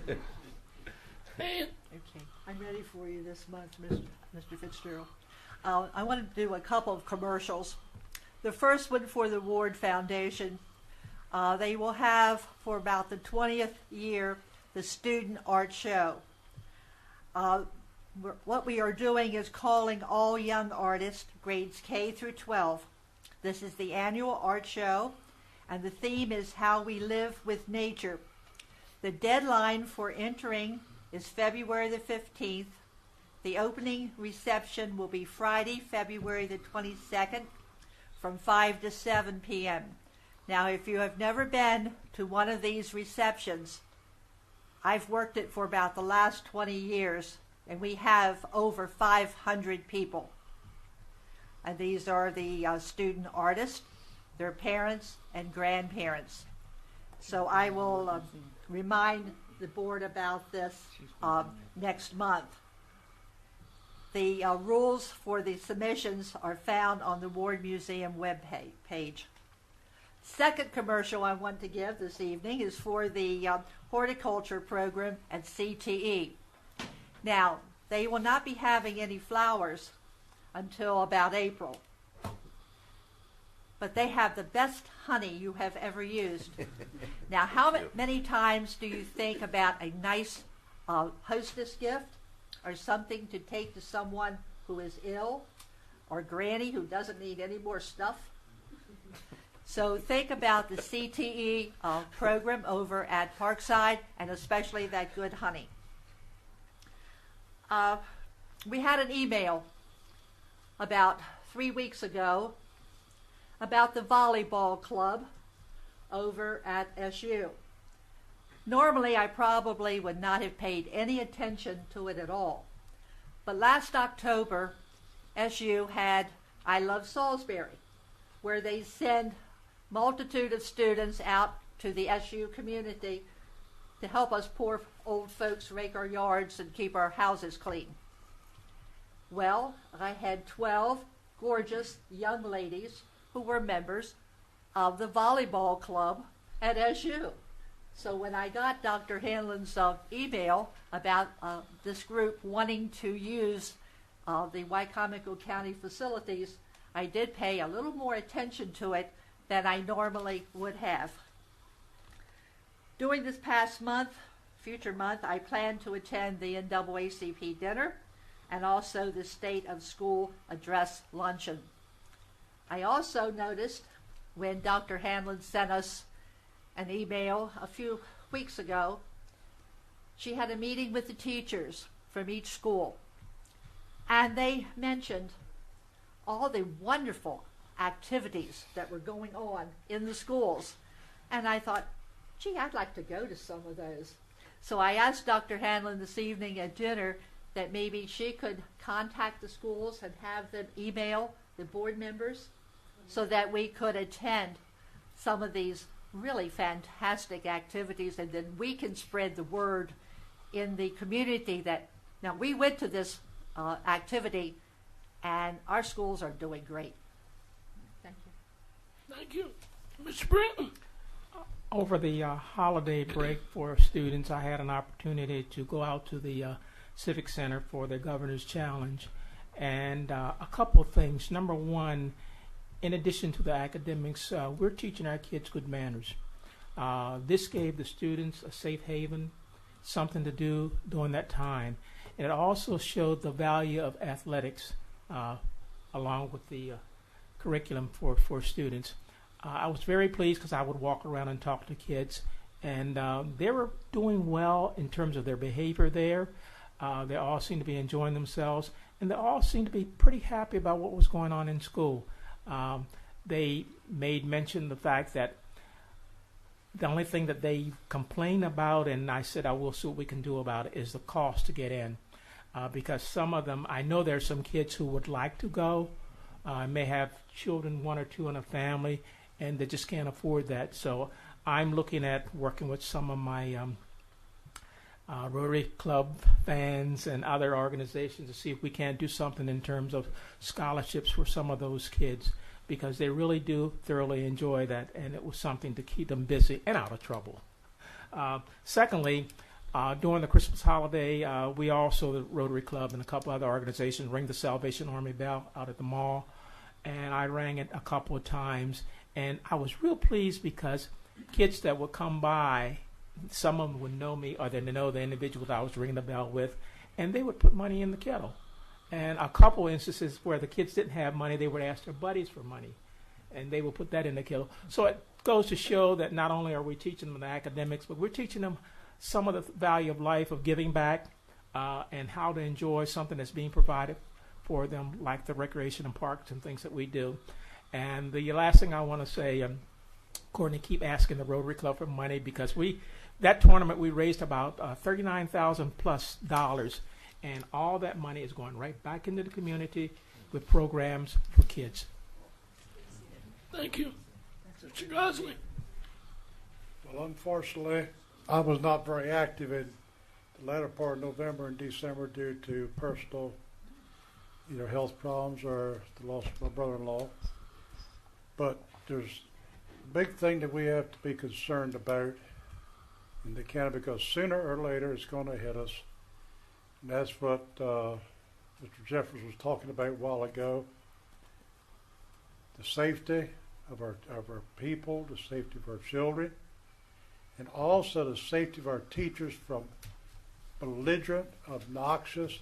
Okay, I'm ready for you this month, Mr. Fitzgerald. I want to do a couple of commercials. The first one for the Ward Foundation. They will have, for about the 20th year, the Student Art Show. What we are doing is calling all young artists, grades K through 12. This is the annual art show, and the theme is How We Live with Nature. The deadline for entering is February the 15th. The opening reception will be Friday, February the 22nd, from 5 to 7 p.m. Now, if you have never been to one of these receptions, I've worked it for about the last 20 years, and we have over 500 people. And these are the student artists, their parents, and grandparents. So I will remind the board about this next month. The rules for the submissions are found on the Ward Museum web page. Second commercial I want to give this evening is for the horticulture program at CTE. Now, they will not be having any flowers until about April. But they have the best honey you have ever used. Now, how many times do you think about a nice hostess gift or something to take to someone who is ill or granny who doesn't need any more stuff? So think about the CTE program over at Parkside, and especially that good honey. We had an email about 3 weeks ago about the volleyball club over at SU. Normally, I probably would not have paid any attention to it at all. But last October, SU had I Love Salisbury, where they send multitude of students out to the SU community to help us poor old folks rake our yards and keep our houses clean. Well, I had 12 gorgeous young ladies who were members of the volleyball club at SU. So when I got Dr. Hanlon's email about this group wanting to use the Wicomico County facilities, I did pay a little more attention to it than I normally would have. During this past month, future month, I plan to attend the NAACP dinner and also the State of School Address Luncheon. I also noticed when Dr. Hanlon sent us an email a few weeks ago, she had a meeting with the teachers from each school, and they mentioned all the wonderful activities that were going on in the schools. And I thought, gee, I'd like to go to some of those. So I asked Dr. Hanlon this evening at dinner that maybe she could contact the schools and have them email the board members so that we could attend some of these really fantastic activities, and then we can spread the word in the community that, now we went to this activity and our schools are doing great. Thank you. Thank you. Mr. Brenton. Over the holiday break for students, I had an opportunity to go out to the Civic Center for the Governor's Challenge. And a couple of things. Number one, in addition to the academics, we're teaching our kids good manners. This gave the students a safe haven, something to do during that time. And it also showed the value of athletics along with the curriculum for students. I was very pleased because I would walk around and talk to kids, and they were doing well in terms of their behavior there. They all seemed to be enjoying themselves, and they all seemed to be pretty happy about what was going on in school. They made mention of the fact that the only thing that they complain about, and I said I will see what we can do about it, is the cost to get in. Because some of them, I know there's some kids who would like to go, may have children, 1 or 2 in a family, and they just can't afford that. So I'm looking at working with some of my Rotary Club fans and other organizations to see if we can't do something in terms of scholarships for some of those kids, because they really do thoroughly enjoy that, and it was something to keep them busy and out of trouble. Secondly, during the Christmas holiday, we also, the Rotary Club and a couple other organizations, ring the Salvation Army bell out at the mall, and I rang it a couple of times, and I was real pleased because kids that would come by, some of them would know me or they know the individual that I was ringing the bell with, and they would put money in the kettle. And a couple instances where the kids didn't have money, they would ask their buddies for money, and they would put that in the kettle. So it goes to show that not only are we teaching them the academics, but we're teaching them some of the value of life, of giving back, and how to enjoy something that's being provided for them, like the recreation and parks and things that we do. And the last thing I want to say, Courtney, keep asking the Rotary Club for money, because that tournament we raised about $39,000+ and all that money is going right back into the community with programs for kids. Thank you. Mr. Gosley. Well, unfortunately, I was not very active in the latter part of November and December due to personal either health problems or the loss of my brother-in-law. But there's a big thing that we have to be concerned about in the county, because sooner or later it's going to hit us. And that's what Mr. Jeffers was talking about a while ago. The safety of our people, the safety of our children, and also the safety of our teachers from belligerent, obnoxious,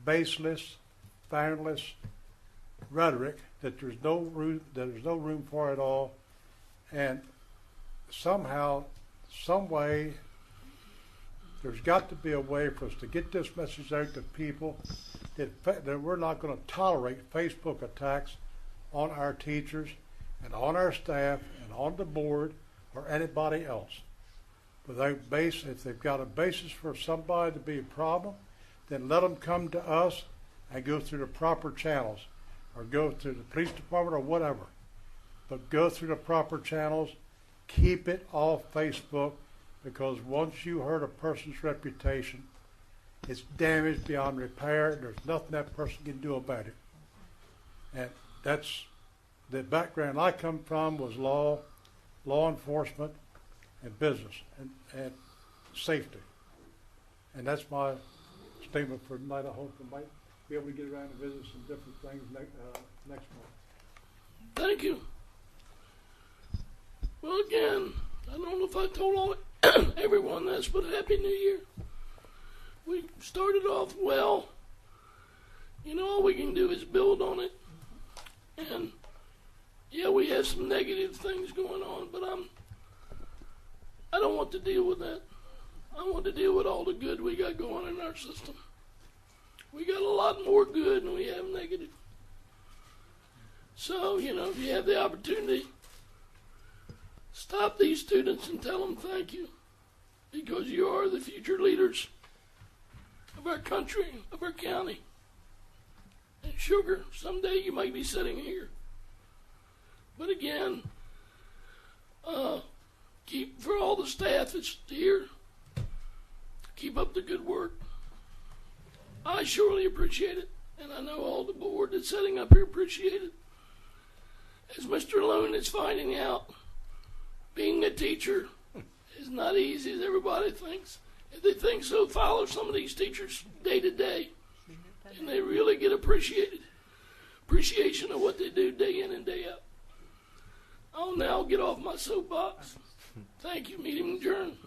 baseless, foundless rhetoric that there's no room for at all. And somehow, some way, there's got to be a way for us to get this message out to people that we're not going to tolerate Facebook attacks on our teachers and on our staff and on the board or anybody else. Without base, if they've got a basis for somebody to be a problem, then let them come to us and go through the proper channels, or go through the police department or whatever. But go through the proper channels. Keep it off Facebook, because once you hurt a person's reputation, it's damaged beyond repair. There's nothing that person can do about it. And that's the background I come from, was law enforcement, and business, and safety. And that's my statement for tonight. I hope I might be able to get around and visit some different things next month. Thank you. Well, again, I don't know if I told everyone this, but Happy New Year. We started off well. You know, all we can do is build on it. And, yeah, we have some negative things going on, but I don't want to deal with that. I want to deal with all the good we got going in our system. We got a lot more good than we have negative. So, you know, if you have the opportunity, stop these students and tell them thank you, because you are the future leaders of our country, of our county. And sugar, someday you might be sitting here. But again, keep, for all the staff that's here, keep up the good work. I surely appreciate it, and I know all the board that's sitting up here appreciate it. As Mr. Loon is finding out, being a teacher is not easy as everybody thinks. If they think so, follow some of these teachers day to day, and they really get appreciation of what they do day in and day out. I'll now get off my soapbox. Thank you. Meeting adjourned.